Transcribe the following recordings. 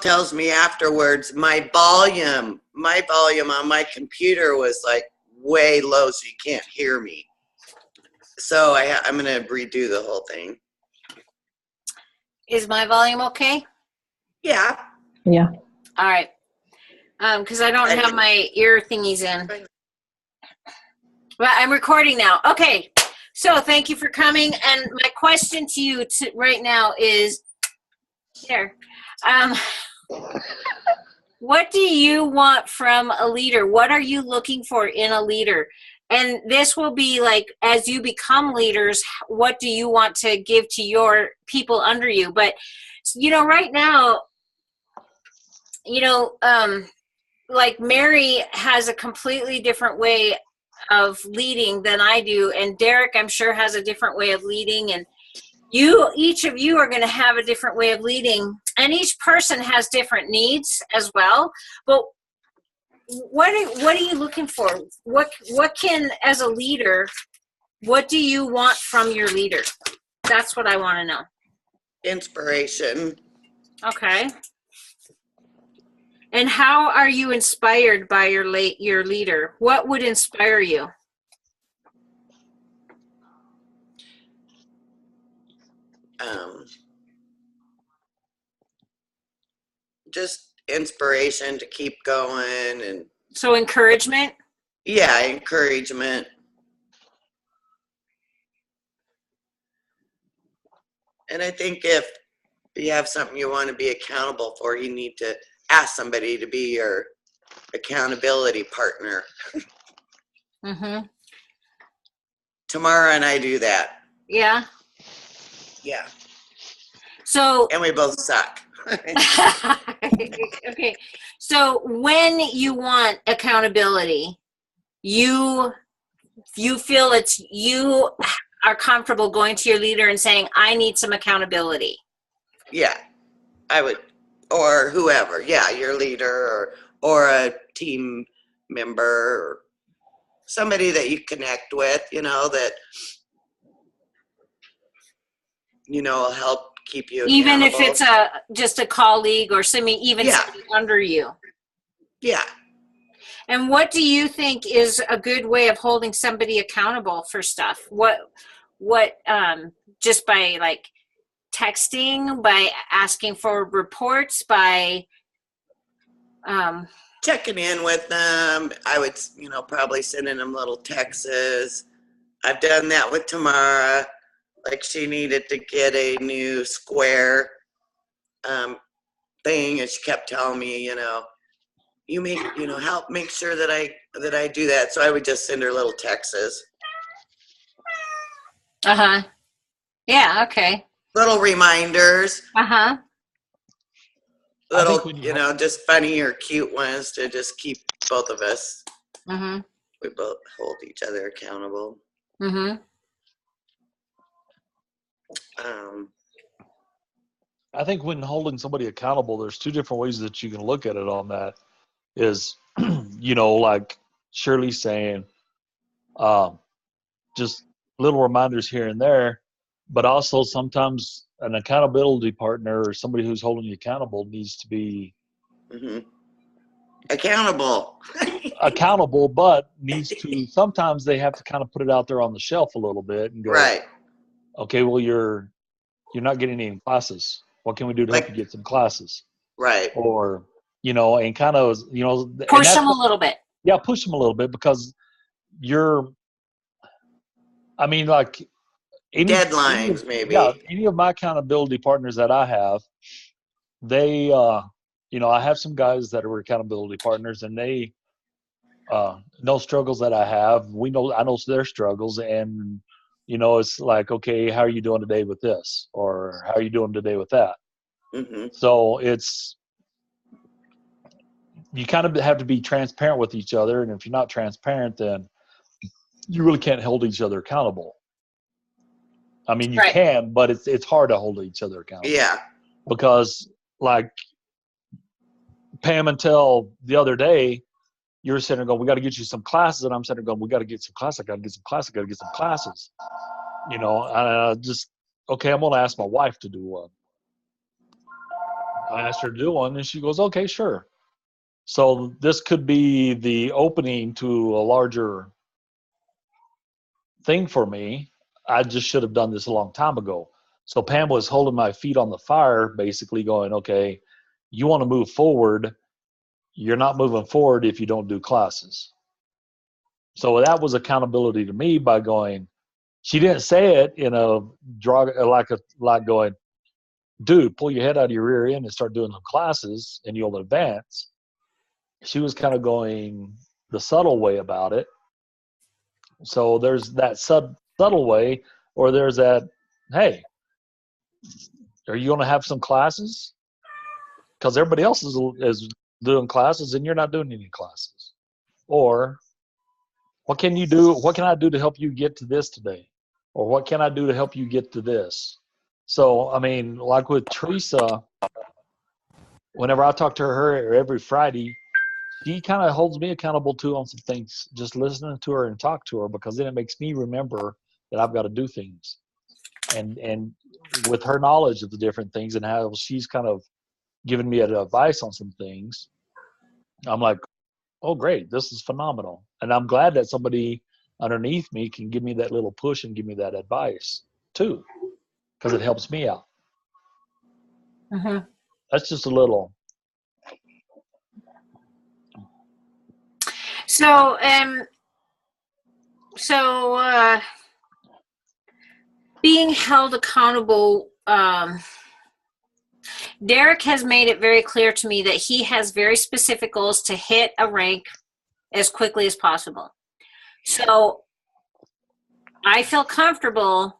tells me afterwards my volume on my computer was like way low, so you can't hear me. So I'm going to redo the whole thing. Is my volume okay? Yeah. Yeah. All right. Because I don't have my ear thingies in. But I'm recording now. Okay. So thank you for coming. And my question to you right now is, here, what do you want from a leader? What are you looking for in a leader? And this will be like, as you become leaders, what do you want to give to your people under you? But, you know, right now, you know, like Mary has a completely different way of leading than I do. And Derek, I'm sure, has a different way of leading. And each of you are going to have a different way of leading. And each person has different needs as well. But what are you looking for? What can, as a leader, what do you want from your leader? That's what I want to know. Inspiration. Okay. And how are you inspired by your leader? What would inspire you? Just inspiration to keep going. And so encouragement? Yeah, encouragement. And I think if you have something you want to be accountable for, you need to ask somebody to be your accountability partner. Mm-hmm. Tamara and I do that. Yeah? Yeah. So. And we both suck. Okay. So when you want accountability, you feel you are comfortable going to your leader and saying, I need some accountability. Yeah, I would, or whoever. Yeah, your leader or a team member or somebody that you connect with, that, will help keep you even accountable. If it's just a colleague or somebody under you. Yeah. And what do you think is a good way of holding somebody accountable for stuff? What just by like texting, by asking for reports, by checking in with them. I would, probably sending them little texts. I've done that with Tamara. Like she needed to get a new square thing, and she kept telling me, you make, help make sure that I do that. So I would just send her little texts. Uh-huh. Yeah, okay. Little reminders. Uh-huh. Little, just funny or cute ones to just keep both of us. Mm-hmm. We both hold each other accountable. Mm-hmm. I think when holding somebody accountable, there's two different ways that you can look at it on that. Is, like Shirley's saying, just little reminders here and there, but also sometimes an accountability partner or somebody who's holding you accountable needs to be accountable, but needs to, sometimes they have to kind of put it out there on the shelf a little bit and go, right. Okay, well, you're not getting any classes. What can we do to help you get some classes? Right. Or, and kind of, push them a little bit. Yeah, push them a little bit, because like deadlines, maybe. Yeah, any of my accountability partners that I have, they, I have some guys that are accountability partners, and they know struggles that I have. I know their struggles, and it's like, okay, how are you doing today with this, or how are you doing today with that? Mm-hmm. So you kind of have to be transparent with each other, and if you're not transparent, then you really can't hold each other accountable. I mean, you can, but it's hard to hold each other accountable. Yeah. Because like Pam and Tel the other day, you're sitting there going, we got to get you some classes. And I'm sitting there going, we got to get some classes. I got to get some classes. I got to get some classes. Okay, I'm going to ask my wife to do one. I asked her to do one, and she goes, okay, sure. So this could be the opening to a larger thing for me. I just should have done this a long time ago. So Pam was holding my feet on the fire, basically going, okay, you want to move forward. You're not moving forward if you don't do classes. So that was accountability to me by going, she didn't say it in a like going, dude, pull your head out of your rear end and start doing some classes and you'll advance. She was kind of going the subtle way about it. So there's that subtle way, or there's that, hey, are you going to have some classes? Because everybody else is doing classes and you're not doing any classes. Or what can you do? What can I do to help you get to this today? Or what can I do to help you get to this? So, I mean, like with Teresa, whenever I talk to her every Friday, she kind of holds me accountable too on some things, just listening to her and talk to her, because then it makes me remember that I've got to do things. And with her knowledge of the different things and how she's kind of given me advice on some things, I'm like, oh, great, this is phenomenal. And I'm glad that somebody underneath me can give me that little push and give me that advice too, because it helps me out. Mm-hmm. That's just a little. So, being held accountable, Derek has made it very clear to me that he has very specific goals to hit a rank as quickly as possible. So I feel comfortable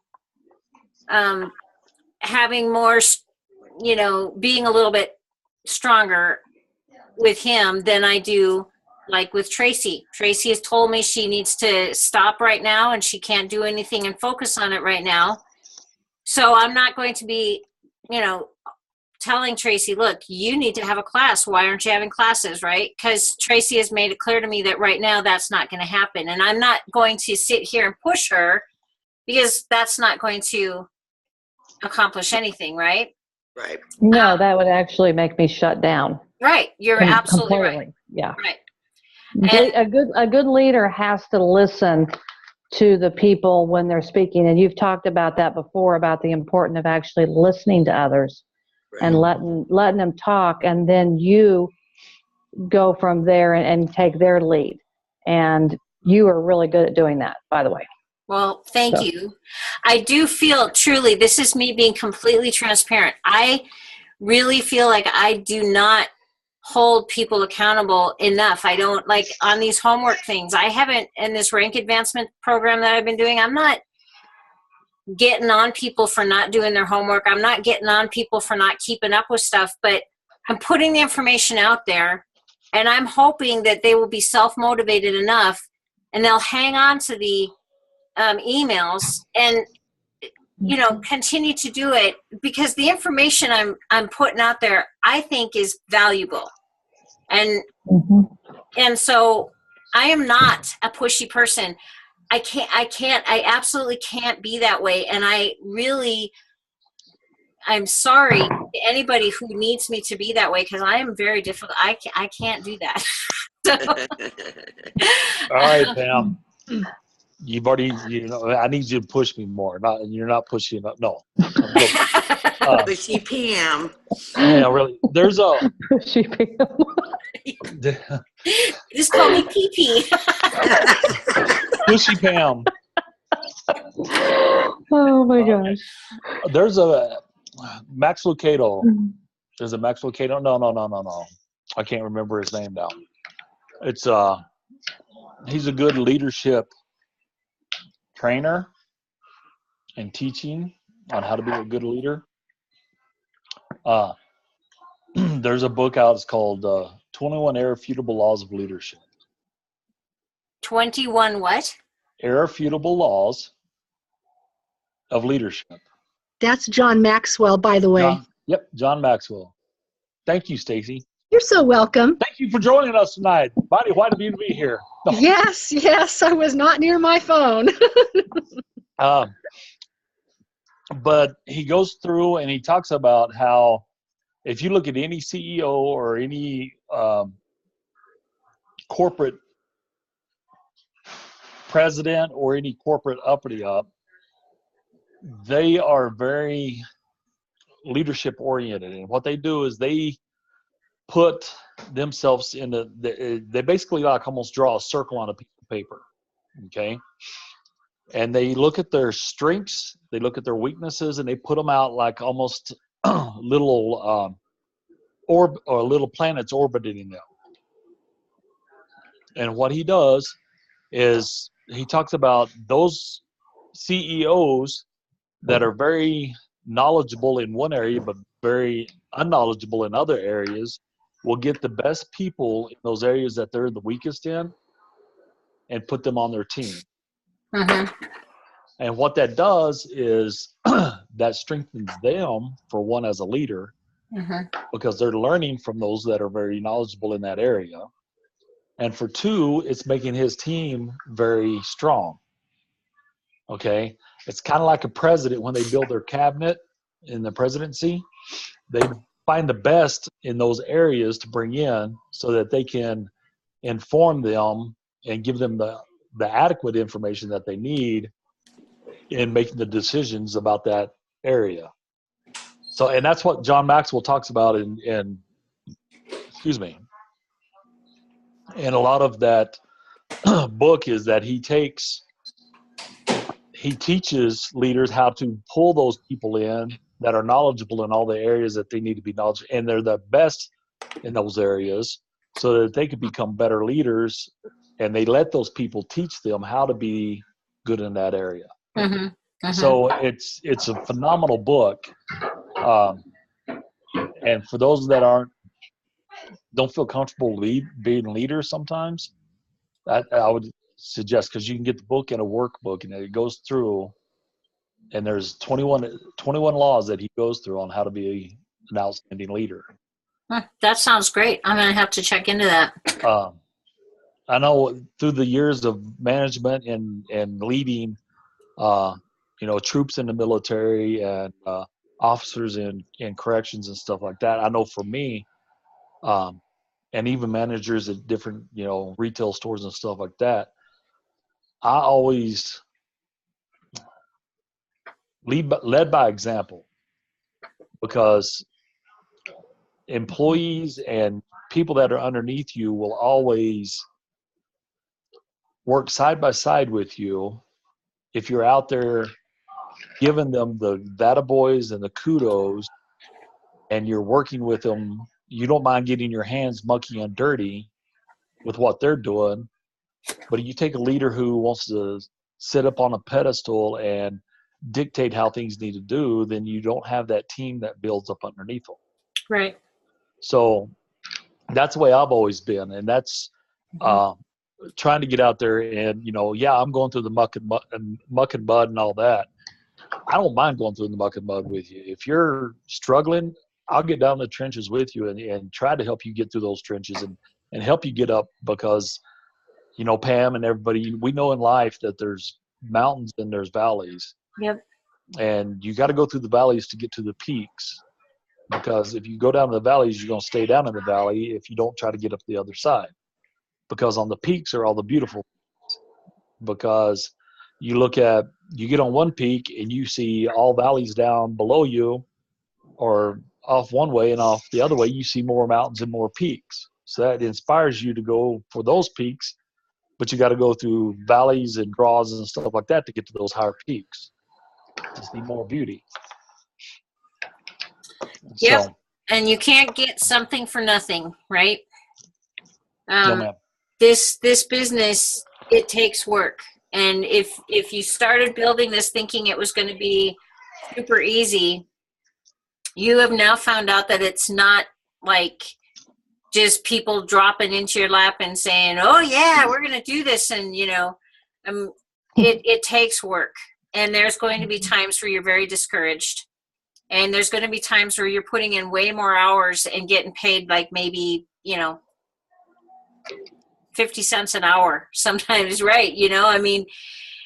having more, being a little bit stronger with him than I do like with Tracy. Tracy has told me she needs to stop right now and she can't do anything and focus on it right now. So I'm not going to be, telling Tracy, look, you need to have a class. Why aren't you having classes, right? Because Tracy has made it clear to me that right now that's not going to happen. And I'm not going to sit here and push her, because that's not going to accomplish anything, right? Right. No, that would actually make me shut down. Right. You're absolutely right. Completely. Yeah. Right. A good leader has to listen to the people when they're speaking. And you've talked about that before, about the importance of actually listening to others. Right. And letting them talk, and then you go from there and take their lead. And you are really good at doing that, by the way. Well, thank you. I do feel truly, this is me being completely transparent. I really feel like I do not hold people accountable enough. I don't, like on these homework things, I haven't, in this rank advancement program that I've been doing, I'm not getting on people for not doing their homework. I'm not getting on people for not keeping up with stuff, but I'm putting the information out there, and I'm hoping that they will be self-motivated enough and they'll hang on to the emails and, continue to do it, because the information I'm putting out there, I think is valuable. And, and so I am not a pushy person. I absolutely can't be that way. And I'm sorry to anybody who needs me to be that way, because I am very difficult. I can't do that. All right, Pam. You've already, I need you to push me more. You're not pushing enough. No. Pushy Pam. Yeah, really. There's a Pushy Pam. Just call me PP. Pushy Pam. Oh my gosh. There's a Max Lucado. Is it Max Lucado? No. I can't remember his name now. It's he's a good leadership trainer and teaching on how to be a good leader. There's a book out. It's called 21 Irrefutable Laws of Leadership. 21 what? Irrefutable Laws of Leadership. That's John Maxwell, by the way. John Maxwell. Thank you, Stacy. You're so welcome. Thank you for joining us tonight. Mighty white of you to be here. No. Yes, I was not near my phone. But he goes through and he talks about how if you look at any CEO or any corporate president or any corporate uppity up, they are very leadership oriented. And what they do is they put themselves in they basically like almost draw a circle on a piece of paper. Okay. And they look at their strengths, they look at their weaknesses, and they put them out like almost little little planets orbiting them. And what he does is he talks about those CEOs that are very knowledgeable in one area but very unknowledgeable in other areas will get the best people in those areas that they're the weakest in and put them on their team. Mm-hmm. And what that does is that strengthens them, for one, as a leader, Mm-hmm. because they're learning from those that are very knowledgeable in that area. And for two, it's making his team very strong. Okay. It's kind of like a president when they build their cabinet in the presidency. They find the best in those areas to bring in so that they can inform them and give them the adequate information that they need in making the decisions about that area. So, and that's what John Maxwell talks about in a lot of that book, is that he teaches leaders how to pull those people in that are knowledgeable in all the areas that they need to be knowledgeable, and they're the best in those areas so that they can become better leaders, and they let those people teach them how to be good in that area. Mm-hmm. Mm-hmm. So it's a phenomenal book. And for those that don't feel comfortable being leaders sometimes, I would suggest, because you can get the book in a workbook, and it goes through, and there's 21 laws that he goes through on how to be an outstanding leader. That sounds great. I'm going to have to check into that. I know through the years of management and leading, troops in the military and officers in corrections and stuff like that. I know for me, and even managers at different, retail stores and stuff like that, I always led by example, because employees and people that are underneath you will always work side by side with you if you're out there giving them the attaboys and the kudos, and you're working with them. You don't mind getting your hands mucky and dirty with what they're doing, but you take a leader who wants to sit up on a pedestal and dictate how things need to do, then you don't have that team that builds up underneath them. Right. So that's the way I've always been, and that's trying to get out there and, I'm going through the muck and mud and all that. I don't mind going through the muck and mud with you. If you're struggling, I'll get down in the trenches with you and try to help you get through those trenches and help you get up, because, Pam and everybody, we know in life that there's mountains and there's valleys. Yep. And you got to go through the valleys to get to the peaks, because if you go down the valleys, you're going to stay down in the valley if you don't try to get up the other side, because on the peaks are all the beautiful things. Because you get on one peak and you see all valleys down below you, or off one way, and off the other way you see more mountains and more peaks. So that inspires you to go for those peaks, but you got to go through valleys and draws and stuff like that to get to those higher peaks, to see more beauty. Yep. So, And you can't get something for nothing, right? no, ma'am. This business, it takes work. And if you started building this thinking it was going to be super easy, you have now found out that it's not like just people dropping into your lap and saying, oh yeah, we're going to do this. And, it takes work. And there's going to be times where you're very discouraged. And there's going to be times where you're putting in way more hours and getting paid like maybe, 50 cents an hour sometimes, right?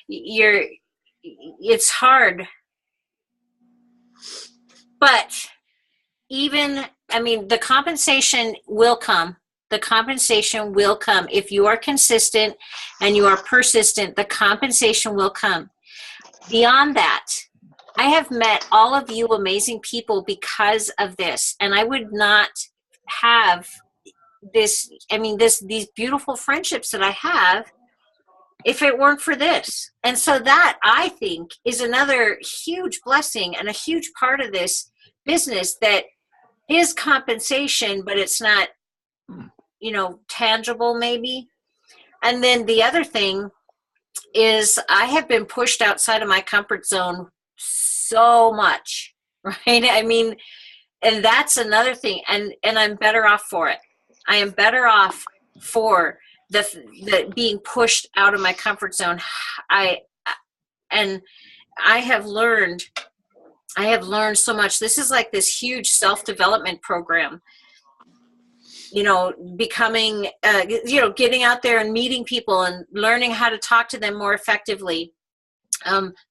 It's hard. But even I mean, the compensation will come. The compensation will come. If you are consistent and you are persistent, the compensation will come. Beyond that, I have met all of you amazing people because of this, and I would not have this, I mean, these beautiful friendships that I have if it weren't for this. And so that, I think, is another huge blessing and a huge part of this business that is compensation, but it's not, tangible maybe. And then the other thing is I have been pushed outside of my comfort zone so much, right? I mean, and that's another thing. And I'm better off for it. I am better off for the being pushed out of my comfort zone. I have learned so much. This is like this huge self-development program, becoming, getting out there and meeting people and learning how to talk to them more effectively,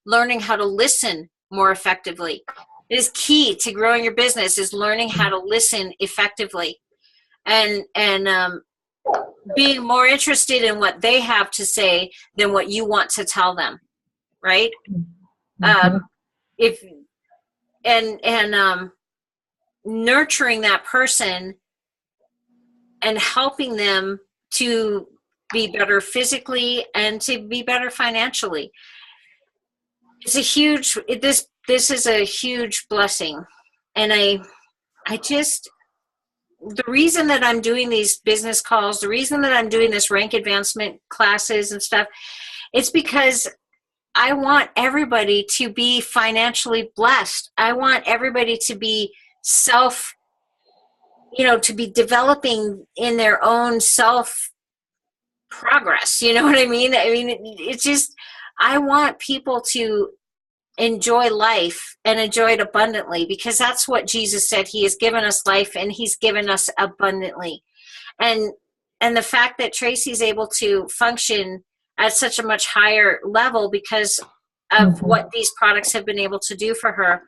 learning how to listen more effectively. It is key to growing your business, is learning how to listen effectively and being more interested in what they have to say than what you want to tell them. Right. Nurturing that person and helping them to be better physically and to be better financially. It's a huge, this is a huge blessing. And the reason that I'm doing these business calls, the reason that I'm doing this rank advancement classes and stuff, it's because I want everybody to be financially blessed. I want everybody to be to be developing in their own self progress. You know what I mean? I mean, it's just, I want people to enjoy life and enjoy it abundantly, because that's what Jesus said. He has given us life and he's given us abundantly. And the fact that Tracy's able to function at such a much higher level because of what these products have been able to do for her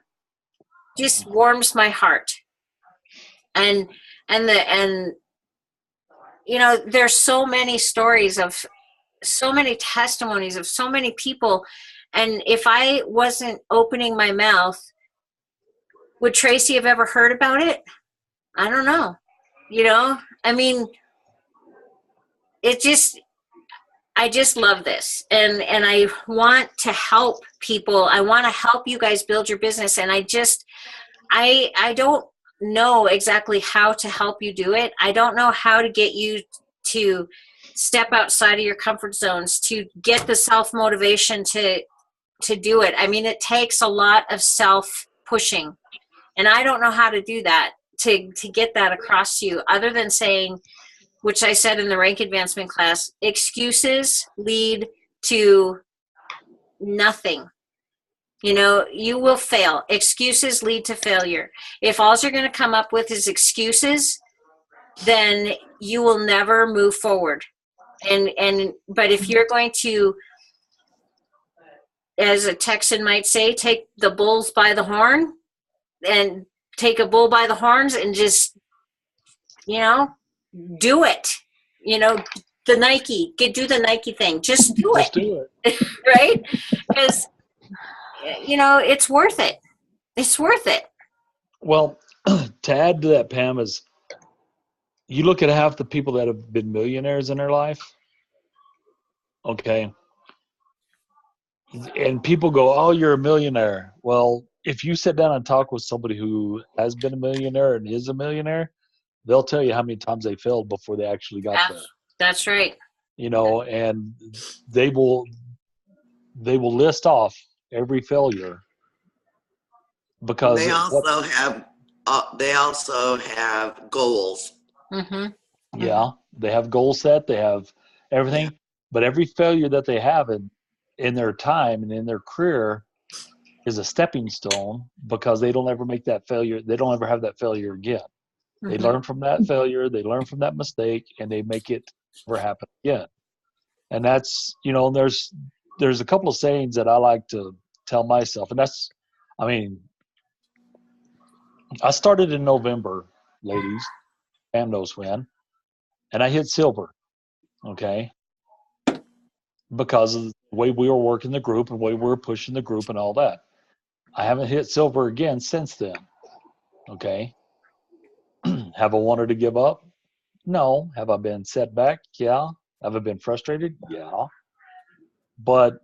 just warms my heart. And there's so many stories of so many testimonies of so many people. And if I wasn't opening my mouth, would Tracy have ever heard about it? I don't know. I mean, I just love this. And I want to help people. I want to help you guys build your business. And I don't know exactly how to help you do it. I don't know how to get you to step outside of your comfort zones, to get the self-motivation to do it. I mean, it takes a lot of self-pushing. And I don't know how to do that, to get that across to you, other than saying, which I said in the rank advancement class, excuses lead to nothing. You will fail. Excuses lead to failure. If all you're going to come up with is excuses, then you will never move forward. But if you're going to, as a Texan might say, take the bulls by the horn, and take a bull by the horns and just, do it. The Nike, do the Nike thing. Just do it. Just do it. Right? Because, it's worth it. It's worth it. Well, to add to that, Pam, is you look at half the people that have been millionaires in their life. Okay. And people go, oh, you're a millionaire. Well, if you sit down and talk with somebody who has been a millionaire and is a millionaire, they'll tell you how many times they failed before they actually got there. That's right. And they will list off every failure, because they also have goals. Mm-hmm. Yeah, they have goals set, they have everything, Yeah. But every failure that they have in their time and in their career is a stepping stone, because they don't ever make that failure. They don't ever have that failure again. Mm-hmm. They learn from that failure, they learn from that mistake, and they make it never happen again. And that's, there's a couple of sayings that I like to tell myself, and I started in November ladies. Pam knows when. And I hit silver, okay? Because of the way we were working the group and the way we were pushing the group and all that. I haven't hit silver again since then, okay? Have I wanted to give up? No. Have I been set back? Yeah. Have I been frustrated? Yeah. But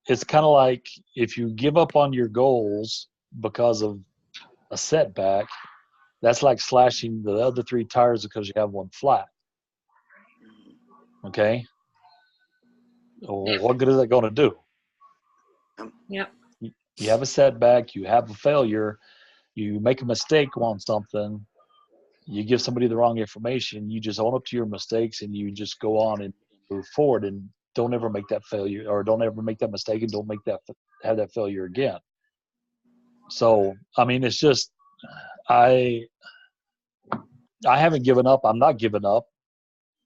it's kind of like if you give up on your goals because of a setback, that's like slashing the other 3 tires because you have one flat. Okay? Well, what good is that going to do? Yep. You have a setback, you have a failure, you make a mistake on something, you give somebody the wrong information, you just own up to your mistakes and you just go on and move forward and don't ever make that failure or don't ever make that mistake and don't have that failure again. So, I mean, it's just, I haven't given up. I'm not giving up.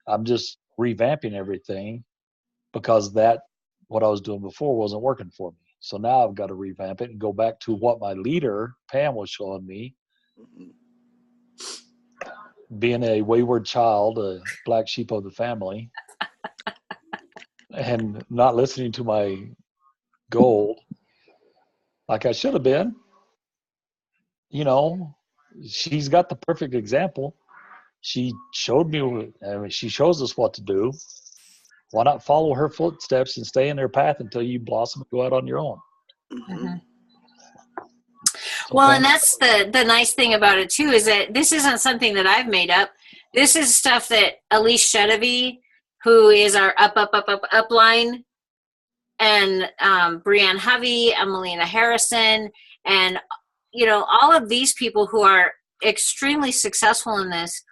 I'm just revamping everything because what I was doing before wasn't working for me. So now I've got to revamp it and go back to what my leader, Pam, was showing me. Being a wayward child, a black sheep of the family, and not listening to my goal like I should have been. You know, she's got the perfect example. She showed me, she shows us what to do. Why not follow her footsteps and stay in their path until you blossom and go out on your own? Mhm. Well, and that's the nice thing about it too, is that this isn't something that I've made up. This is stuff that Elise Shedevy, who is our upline, and Brianne Hovey, Emelina Harrison, and all of these people who are extremely successful in this.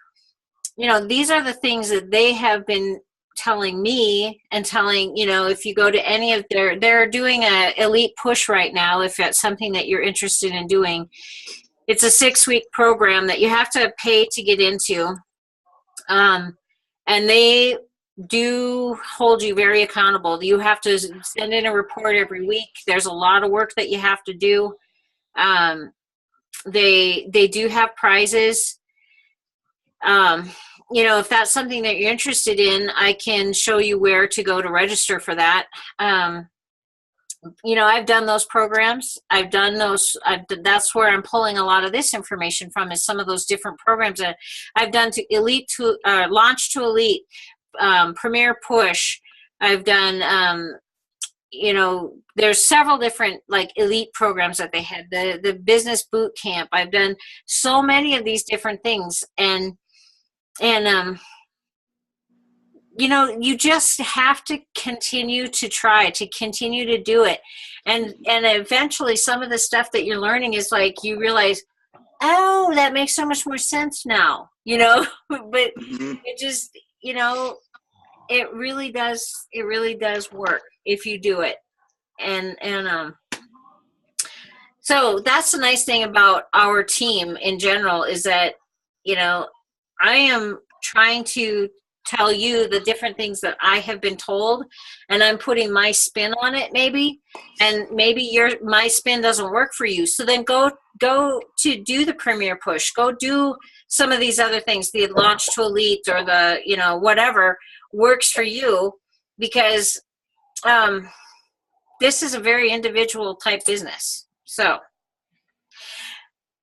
These are the things that they have been telling me and telling, if you go to any of they're doing a elite push right now. If that's something that you're interested in doing, it's a 6-week program that you have to pay to get into. And they do hold you very accountable. You have to send in a report every week. There's a lot of work that you have to do. They do have prizes. If that's something that you're interested in, I can show you where to go to register for that. I've done those programs. I've done those. That's where I'm pulling a lot of this information from, is some of those different programs that I've done to elite, to launch to elite, premier push. I've done, there's several different like elite programs that they had, the business boot camp. I've done so many of these different things. And you just have to continue to try, to continue to do it. And eventually some of the stuff that you're learning is like, you realize, oh, that makes so much more sense now, but it just, it really does work if you do it. And so that's the nice thing about our team in general, is that, I am trying to tell you the different things that I have been told, and I'm putting my spin on it maybe, and maybe my spin doesn't work for you. So then go to do the premier push, go do some of these other things, the launch to elite, or the, whatever works for you, because this is a very individual type business. So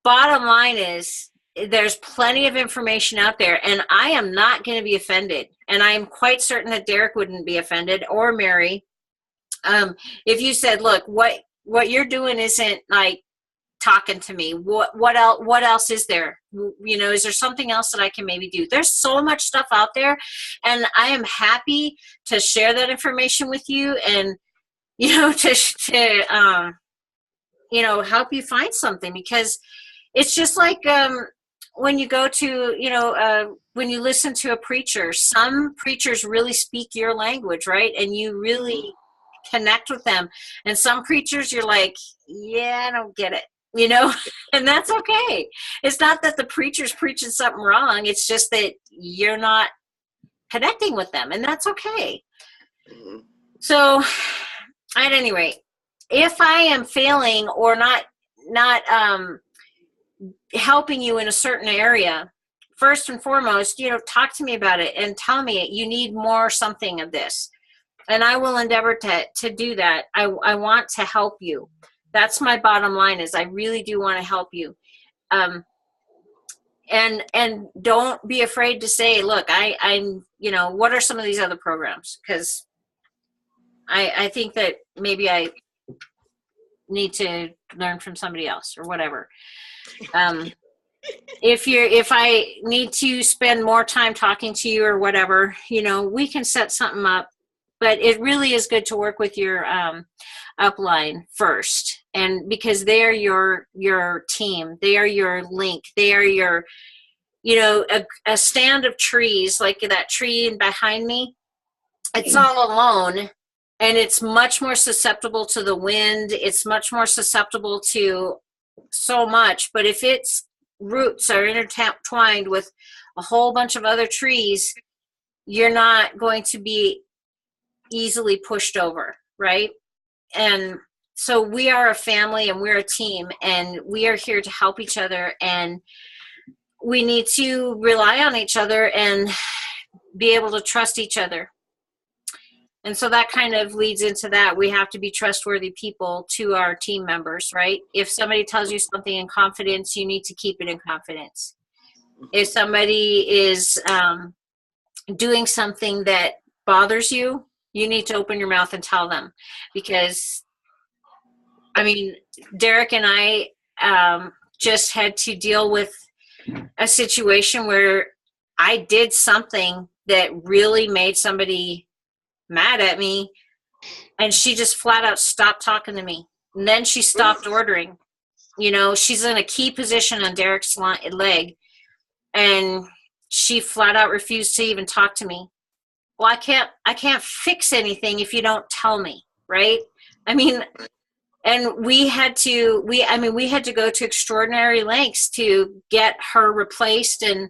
bottom line is, there's plenty of information out there, and I am not going to be offended. And I am quite certain that Derek wouldn't be offended, or Mary. If you said, look, what you're doing isn't like talking to me. What else is there? Is there something else that I can maybe do? There's so much stuff out there, and I am happy to share that information with you, and, to help you find something, because it's just like, when you go to, when you listen to a preacher, some preachers really speak your language, right? And you really connect with them. And some preachers, you're like, yeah, I don't get it, and that's okay. It's not that the preacher's preaching something wrong. It's just that you're not connecting with them, and that's okay. So at any rate, if I am failing or not helping you in a certain area, first and foremost, talk to me about it and tell me you need more something of this. And I will endeavor to do that. I want to help you. That's my bottom line, is I really do want to help you. And don't be afraid to say, look, I'm, what are some of these other programs? Because I think that maybe I need to learn from somebody else or whatever. If I need to spend more time talking to you or whatever, we can set something up. But it really is good to work with your upline first, and because they are your team, they are your link, they are your, a stand of trees like that tree behind me. It's all alone, and it's much more susceptible to the wind. It's much more susceptible to so much. But if its roots are intertwined with a whole bunch of other trees, you're not going to be easily pushed over, right? And so we are a family and we're a team, and we are here to help each other, and we need to rely on each other and be able to trust each other. And so that kind of leads into that. We have to be trustworthy people to our team members, right? If somebody tells you something in confidence, you need to keep it in confidence. If somebody is doing something that bothers you, you need to open your mouth and tell them. Because, Derek and I just had to deal with a situation where I did something that really made somebody mad at me, and she just flat out stopped talking to me. And then she stopped ordering. She's in a key position on Derek's leg, and she flat out refused to even talk to me. Well, I can't fix anything if you don't tell me, right? And we had to go to extraordinary lengths to get her replaced. And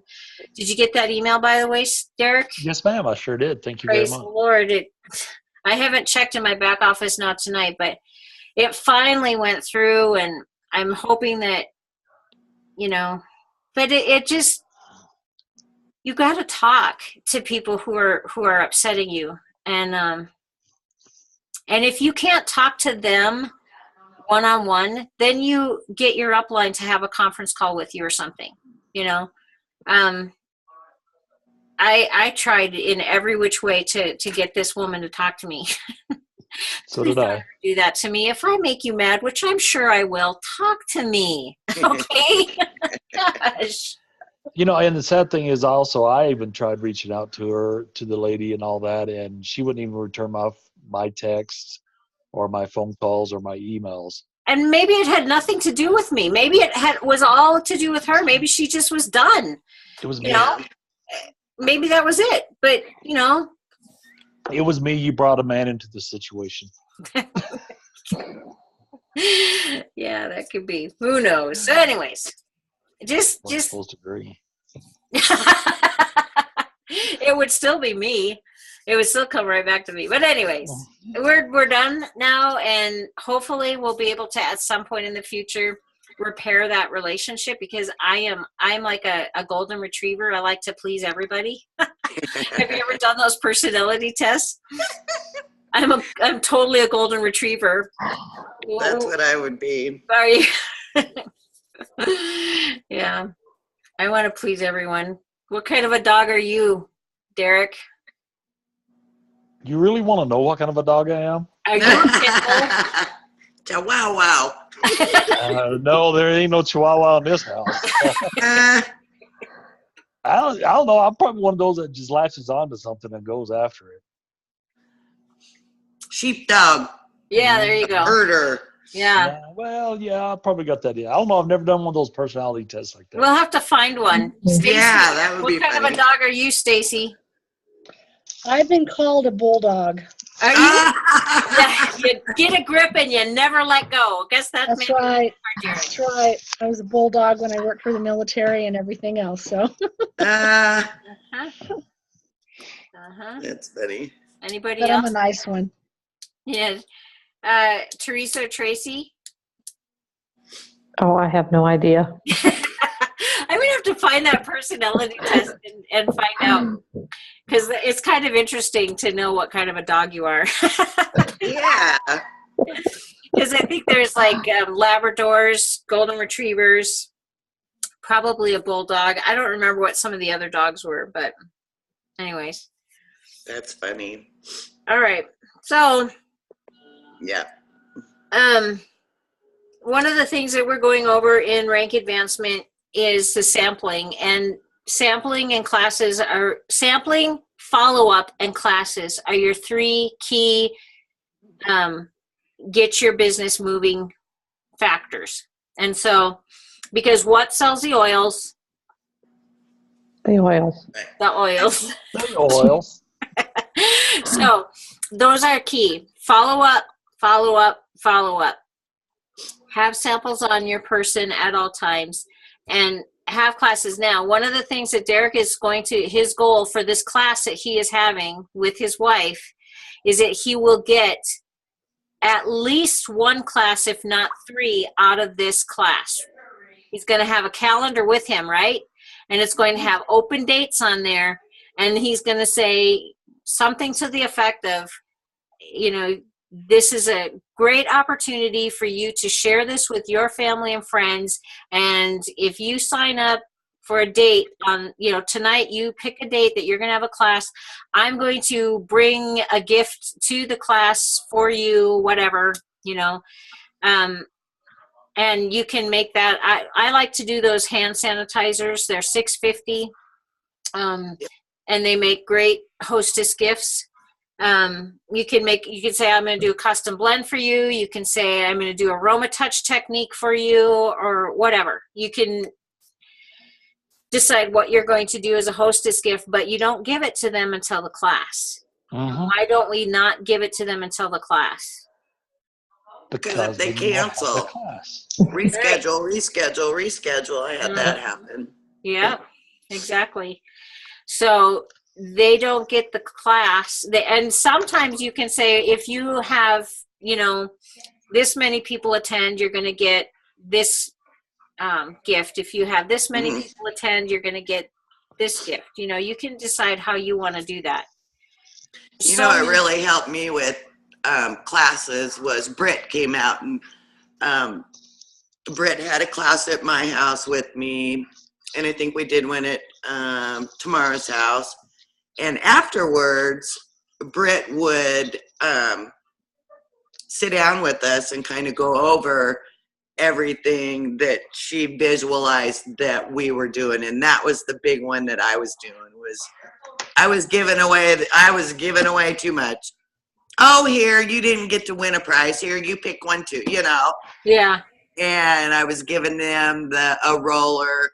did you get that email, by the way, Derek? Yes, ma'am. I sure did. Thank you Praise very the much. Lord. I haven't checked in my back office now tonight, but it finally went through, and I'm hoping that, but it just, you got to talk to people who are upsetting you. And if you can't talk to them one-on-one, then you get your upline to have a conference call with you or something, I tried in every which way to get this woman to talk to me. So did I. Do that to me. If I make you mad, which I'm sure I will, talk to me. Okay? Gosh. And the sad thing is also, I even tried reaching out to her, to the lady and all that, and she wouldn't even return my texts or my phone calls or my emails. And maybe it had nothing to do with me. Maybe it was all to do with her. Maybe she just was done. It was me. Maybe that was it. But, It was me. You brought a man into the situation. Yeah, that could be. Who knows? So anyways, just Supposed to agree. it would still be me. It would still come right back to me. But anyways, we're done now, and hopefully we'll be able to, at some point in the future, repair that relationship, because I'm like a golden retriever. I like to please everybody. Have you ever done those personality tests? I'm totally a golden retriever. That's what I would be. Are you? Yeah. I want to please everyone. What kind of a dog are you, Derek? You really want to know what kind of a dog I am? Are you a pit Chihuahua. No, there ain't no Chihuahua in this house. I don't know. I'm probably one of those that just latches onto something and goes after it. Sheepdog. Yeah, there you go. Herder. Yeah. Well, I probably got that. Yeah, I don't know. I've never done one of those personality tests like that. We'll have to find one. Stacy, Yeah, that would be what kind of funny. a dog are you, Stacy? I've been called a bulldog. Are you? Yeah, you get a grip and you never let go. Guess that's That's maybe right. our Derek. That's right. I was a bulldog when I worked for the military and everything else. So Uh-huh. That's funny. Anybody but I'm else? a nice one. Yeah. Teresa or Tracy? Oh, I have no idea. I'm gonna have have to find that personality test and find out, because it's kind of interesting to know what kind of a dog you are. Yeah. Because I think there's like Labradors, Golden Retrievers, probably a Bulldog. I don't remember what some of the other dogs were, but anyways. That's funny. All right. So, Yeah. one of the things that we're going over in rank advancement is the sampling, and sampling and classes are sampling, follow-up, and classes are your three key get your business moving factors. And so, because what sells the oils? The oils. The oils. The oils. So those are key. Follow up, follow up, follow up. Have samples on your person at all times and have classes. Now, one of the things that Derek is going to, his goal for this class that he is having with his wife is that he will get at least one class, if not 3, out of this class. He's going to have a calendar with him, right? And it's going to have open dates on there. And he's going to say something to the effect of, you know, this is a great opportunity for you to share this with your family and friends. And if you sign up for a date on, you know, tonight, you pick a date that you're going to have a class, I'm going to bring a gift to the class for you, whatever, you know. And you can make that. I like to do those hand sanitizers. They're $6.50. And they make great hostess gifts. You can say, I'm going to do a custom blend for you. You can say, I'm going to do aroma touch technique for you, or whatever. You can decide what you're going to do as a hostess gift, but you don't give it to them until the class. Mhm. Why don't we not give it to them until the class? Because if they won't have the cancel. class. Reschedule. I had that happen. Yeah, exactly. So they don't get the class. And sometimes you can say, if you have, you know, this many people attend, you're going to get this gift. If you have this many people attend, you're going to get this gift. You know, you can decide how you want to do that. You know, what really helped me with classes was Britt came out, and Britt had a class at my house with me, and I think we did one at Tamara's house. And afterwards, Britt would sit down with us and kind of go over everything that she visualized that we were doing. And that was the big one that I was doing, was I was giving away too much. Oh, here, you didn't get to win a prize. Here, you pick one too, you know. Yeah. And I was giving them a roller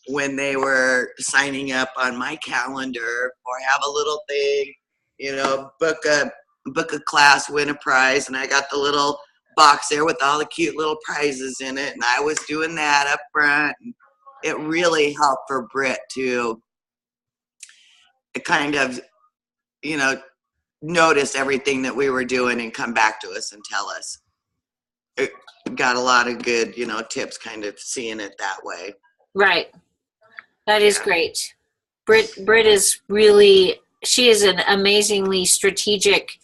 when they were signing up on my calendar, or have a little thing, you know, book a class, win a prize. And I got the little box there with all the cute little prizes in it. And I was doing that up front. And it really helped for Britt to kind of, you know, notice everything that we were doing and come back to us and tell us. It got a lot of good, you know, tips, kind of seeing it that way. Right. That is great. Britt is really, she is an amazingly strategic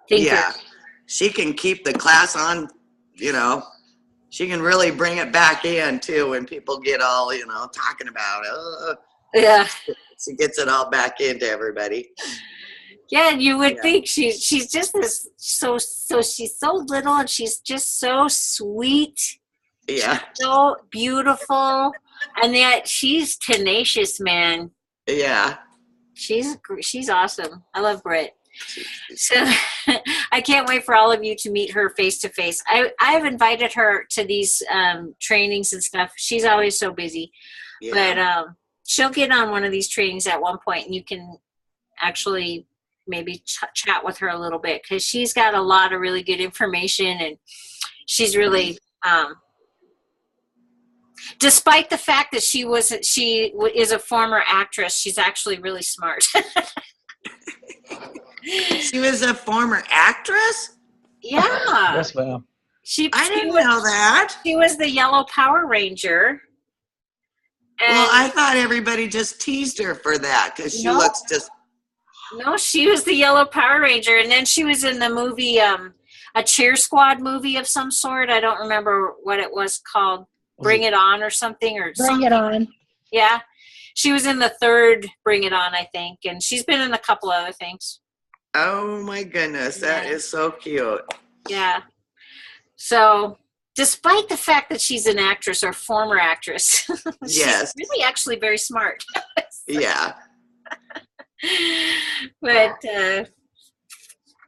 thinker. Yeah. She can keep the class on, you know, she can really bring it back in too when people get all, you know, talking about it. Yeah. She gets it all back into everybody. Yeah, you would think she's just this so she's so little and she's just so sweet. Yeah. So beautiful, and yet she's tenacious, man. Yeah. She's awesome. I love Britt. So I can't wait for all of you to meet her face to face. I've invited her to these trainings and stuff. She's always so busy, but she'll get on one of these trainings at one point, and you can actually maybe chat with her a little bit, because she's got a lot of really good information, and she's really despite the fact that she is a former actress, she's actually really smart. She was a former actress? Yeah. Yes, ma'am. I didn't know that. She was the Yellow Power Ranger, Well, And I thought everybody just teased her for that because she No. looks just. no, she was the Yellow Power Ranger, and then she was in the movie, a Cheer Squad movie of some sort. I don't remember what it was called. Bring It On or something, or Bring something. it on. Yeah, she was in the third Bring It On, I think, and she's been in a couple other things. Oh my goodness, that Yeah. is so cute. Yeah. So, despite the fact that she's an actress or former actress, Yes. she's really actually very smart. Yeah. But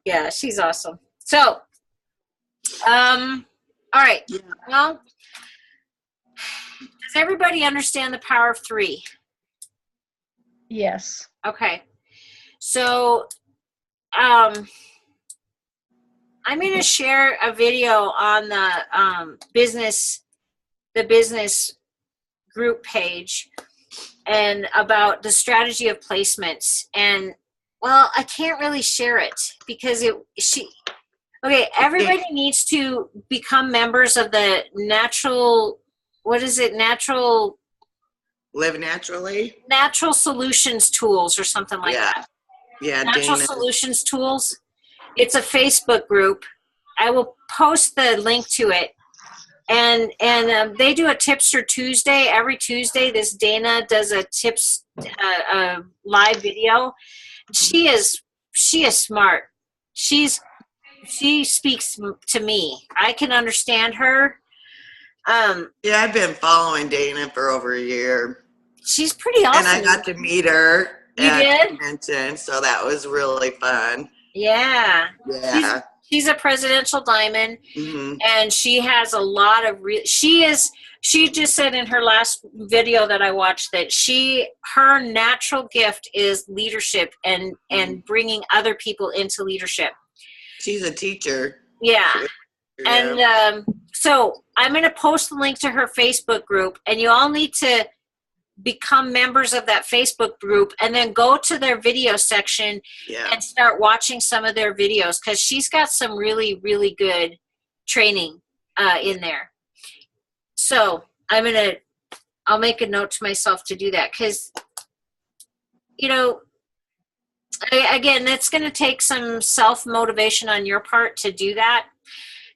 yeah, she's awesome. So, all right. Yeah. Well, does everybody understand the power of three? Yes. Okay. So, I'm going to share a video on the business group page and about the strategy of placements. And well, I can't really share it because everybody needs to become members of the natural Live naturally. natural solutions tools or something like Yeah. that. Yeah, Natural Dana. Solutions Tools. It's a Facebook group. I will post the link to it. And they do a Tipster Tuesday. Every Tuesday, this Dana does a tips live video. She is smart. She speaks to me. I can understand her. Yeah, I've been following Dana for over a year. She's pretty awesome. And I got to meet her You at did? convention, so that was really fun. Yeah. Yeah. She's a presidential diamond. Hmm. And she has a lot of she just said in her last video that I watched that her natural gift is leadership and bringing other people into leadership. She's a teacher. Yeah. And so I'm going to post the link to her Facebook group, and you all need to become members of that Facebook group and then go to their video section Yeah. and start watching some of their videos, because she's got some really, really good training in there. So I'll make a note to myself to do that, because, again, that's going to take some self-motivation on your part to do that.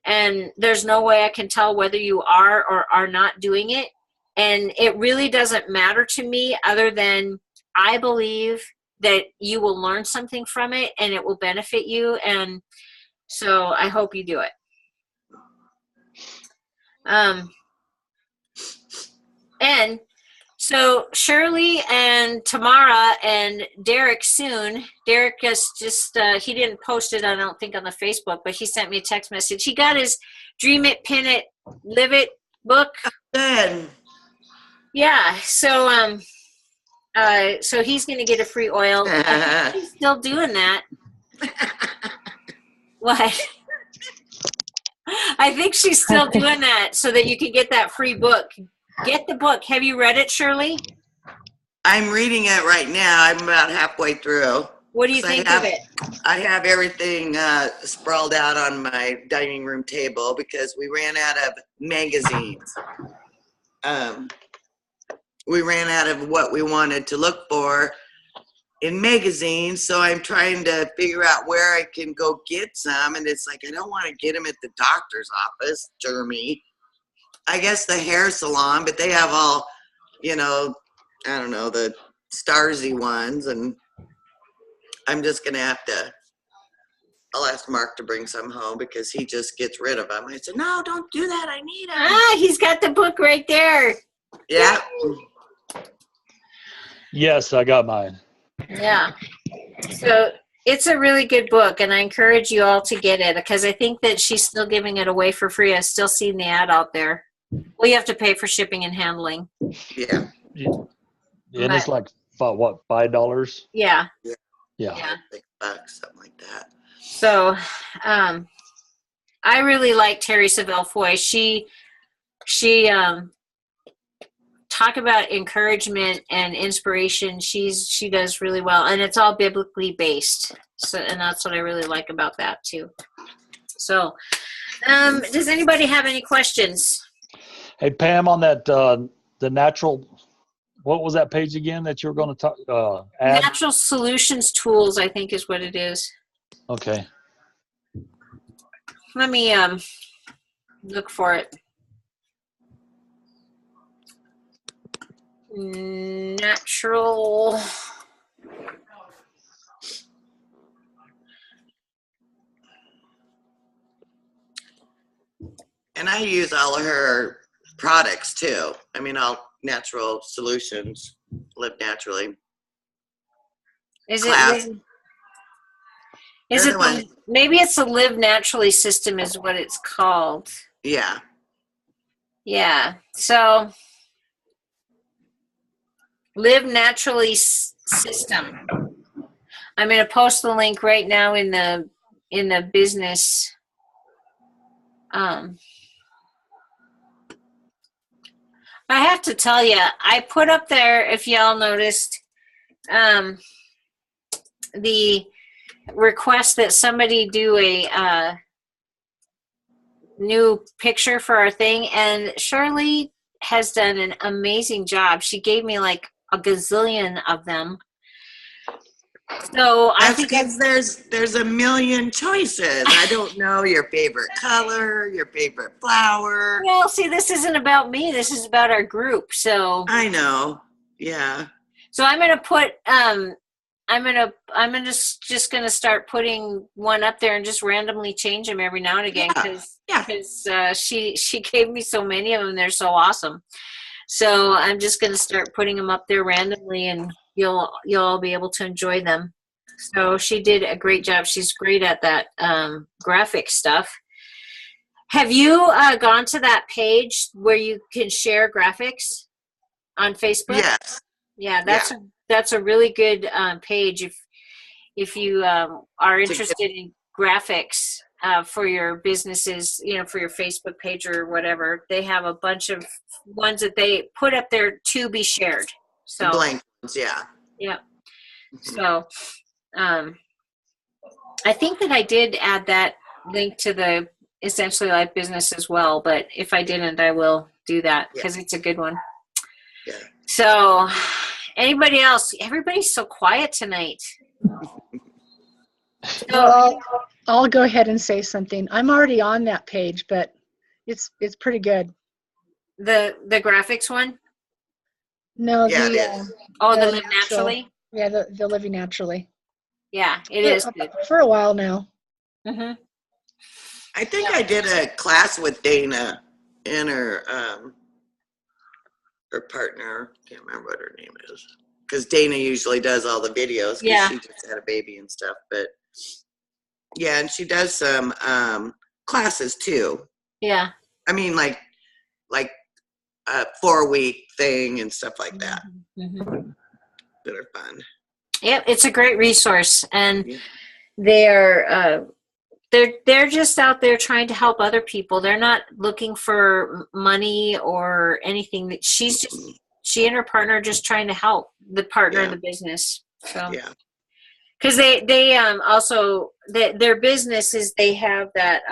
And there's no way I can tell whether you are or are not doing it. And it really doesn't matter to me, other than I believe that you will learn something from it and it will benefit you. And so I hope you do it. And so Shirley and Tamara and Derek soon. Derek is just, he didn't post it, I don't think, on the Facebook, but he sent me a text message. He got his Dream It, Pin It, Live It book. Good. Yeah, so so he's going to get a free oil. I think he's still doing that. What? I think she's still doing that so that you can get that free book. Get the book. Have you read it, Shirley? I'm reading it right now. I'm about halfway through. What do you So think of it? I have everything sprawled out on my dining room table because we ran out of magazines. We ran out of what we wanted to look for in magazines, so I'm trying to figure out where I can go get some, and it's like I don't want to get them at the doctor's office, Jeremy. I guess the hair salon, but they have all, I don't know, the Starzy ones, and I'm just going to have to, I'll ask Mark to bring some home because he just gets rid of them. I said, no, don't do that. I need them. He's got the book right there. Yeah. Yes, I got mine. Yeah. So it's a really good book, and I encourage you all to get it because I think that she's still giving it away for free. I've still seen the ad out there. Well, you have to pay for shipping and handling. Yeah. And it's like, what, $5? Yeah. Yeah. Yeah. $6, something like that. So, I really like Terry Savelle Foy. She talk about encouragement and inspiration. She does really well, and it's all biblically based. So, and that's what I really like about that too. So, does anybody have any questions? Hey, Pam, on that, the natural what was that page again that you were going to talk, add? Natural Solutions Tools, I think is what it is. Okay. Let me look for it. Natural. And I use all of her products too. I mean, all Natural Solutions, Live Naturally. Is Class. it? Is They're it? the ones- Maybe it's the Live Naturally system, is what it's called. Yeah. Yeah. So, Live Naturally system. I'm going to post the link right now in the business. I have to tell you, I put up there, if y'all noticed, the request that somebody do a new picture for our thing, and Shirley has done an amazing job. She gave me like a gazillion of them. So I That's think because there's a million choices. I don't know your favorite color, your favorite flower. well, see, this isn't about me. This is about our group. So I know. Yeah. So I'm gonna put I'm just gonna start putting one up there and just randomly change them every now and again Yeah. because she gave me so many of them. They're so awesome. So I'm just gonna start putting them up there randomly, and you'll all be able to enjoy them. So she did a great job. She's great at that graphic stuff. Have you gone to that page where you can share graphics on Facebook? Yes. Yeah, that's a really good page if you are get- interested in graphics for your businesses, for your Facebook page or whatever. They have a bunch of ones that they put up there to be shared. So Blank ones, yeah. yeah. So I think that I did add that link to the Essentially Life business as well, but if I didn't, I will do that because it's a good one. Yeah. So anybody else? Everybody's so quiet tonight. Well, I'll go ahead and say something. I'm already on that page, but it's pretty good. The graphics one? No, Yeah, the it is. Oh, the The Live natural. Naturally? yeah, the living naturally. Yeah, it is good. For a while now. Mm-hmm. I think I did a class with Dana and her partner. Can't remember what her name is. Because Dana usually does all the videos because Yeah. she just had a baby and stuff. But yeah, and she does some classes too. Yeah. I mean, like a 4-week thing and stuff like that Mm-hmm. that are fun. Yep, it's a great resource, and Yeah. they're just out there trying to help other people. They're not looking for money or anything. She and her partner are just trying to help the partner in the business. So Yeah. because they also their business is they have that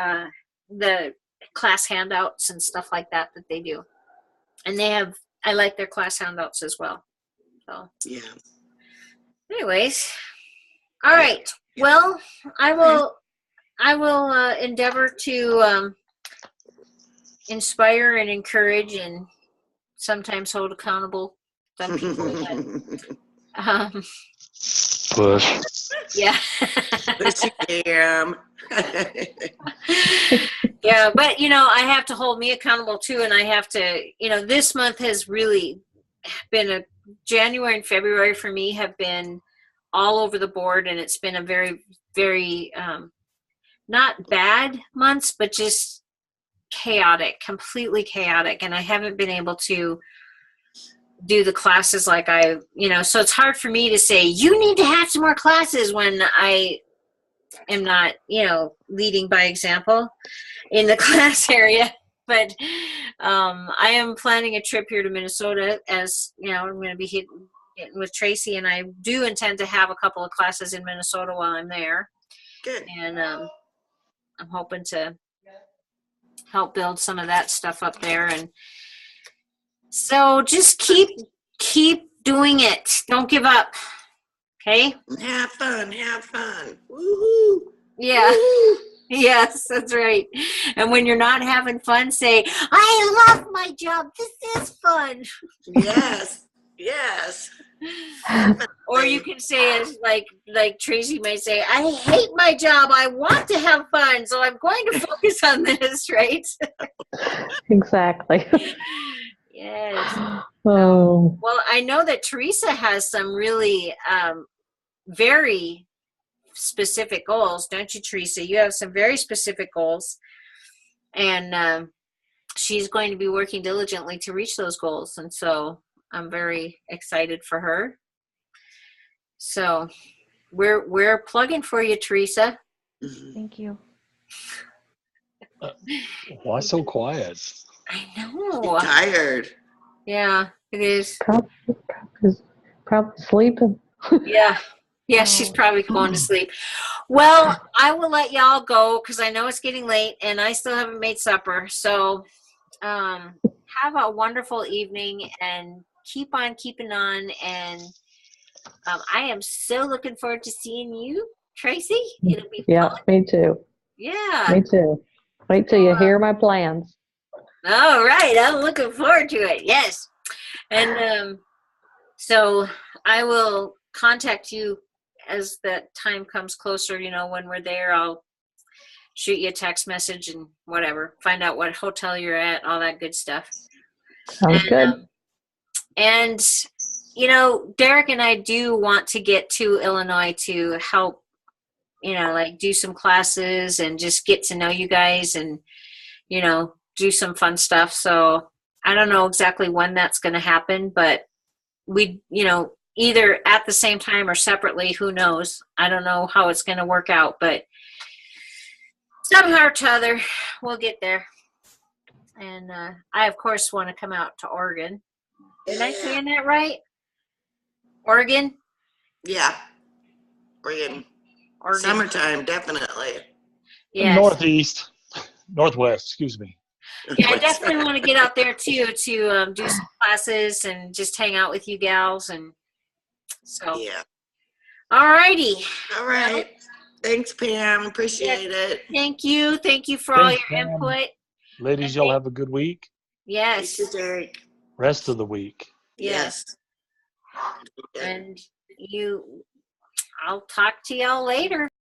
the class handouts and stuff like that they do, and I like their class handouts as well. So Yeah. anyways, all right. Well, I will endeavor to inspire and encourage and sometimes hold accountable some people. But, Push. yeah. But she am. Yeah, but I have to hold me accountable too, and I have to, this month has really been January and February for me have been all over the board, and it's been a very, very not bad months, but just chaotic, completely chaotic, and I haven't been able to do the classes like so it's hard for me to say you need to have some more classes when I am not, leading by example in the class area. But I am planning a trip here to Minnesota, as I'm going to be hitting with Tracy, and I do intend to have a couple of classes in Minnesota while I'm there. Good. And I'm hoping to help build some of that stuff up there. And so just keep keep doing it. Don't give up. Okay? Have fun. Have fun. Woohoo. Yeah. Woohoo. Yes, that's right. And when you're not having fun, say, I love my job. This is fun. Yes. Yes. Or you can say as like Tracy might say, I hate my job. I want to have fun, so I'm going to focus on this, right? Exactly. Yes. Oh, Well, I know that Teresa has some really very specific goals, don't you, Teresa? You have some very specific goals, and she's going to be working diligently to reach those goals. And so I'm very excited for her. So we're plugging for you, Teresa. Mhm. Thank you. Why so quiet? I She's know. tired. Yeah, it is. probably sleeping. Yeah. Yeah, she's probably going to sleep. Well, I will let y'all go because I know it's getting late and I still haven't made supper. So have a wonderful evening and keep on keeping on. And I am so looking forward to seeing you, Tracy. It'll be Yeah, fun. me too. Yeah. Me too. Wait till you hear my plans. All right. I'm looking forward to it. Yes. And so I will contact you as that time comes closer. You know, when we're there, I'll shoot you a text message and whatever. Find out what hotel you're at, all that good stuff. Sounds good. And you know, Derek and I do want to get to Illinois to help, you know, like do some classes and just get to know you guys and, you know, do some fun stuff. So I don't know exactly when that's going to happen, but we, you know, either at the same time or separately, who knows? I don't know how it's going to work out, but somehow or t'other, we'll get there. And I, of course, want to come out to Oregon. Am I saying that right? Oregon? Yeah. Oregon. Oregon. Summertime, definitely. Yes. Northwest, excuse me. Yeah, I definitely want to get out there too to do some classes and just hang out with you gals. And so, Yeah. all righty. All right. Thanks, Pam. Appreciate it. Thank you. Thank you for all Thanks, your Pam. input. Ladies, y'all have a good week. Yes. Thank you, Derek. Rest of the week. Yes. Yes. And I'll talk to y'all later.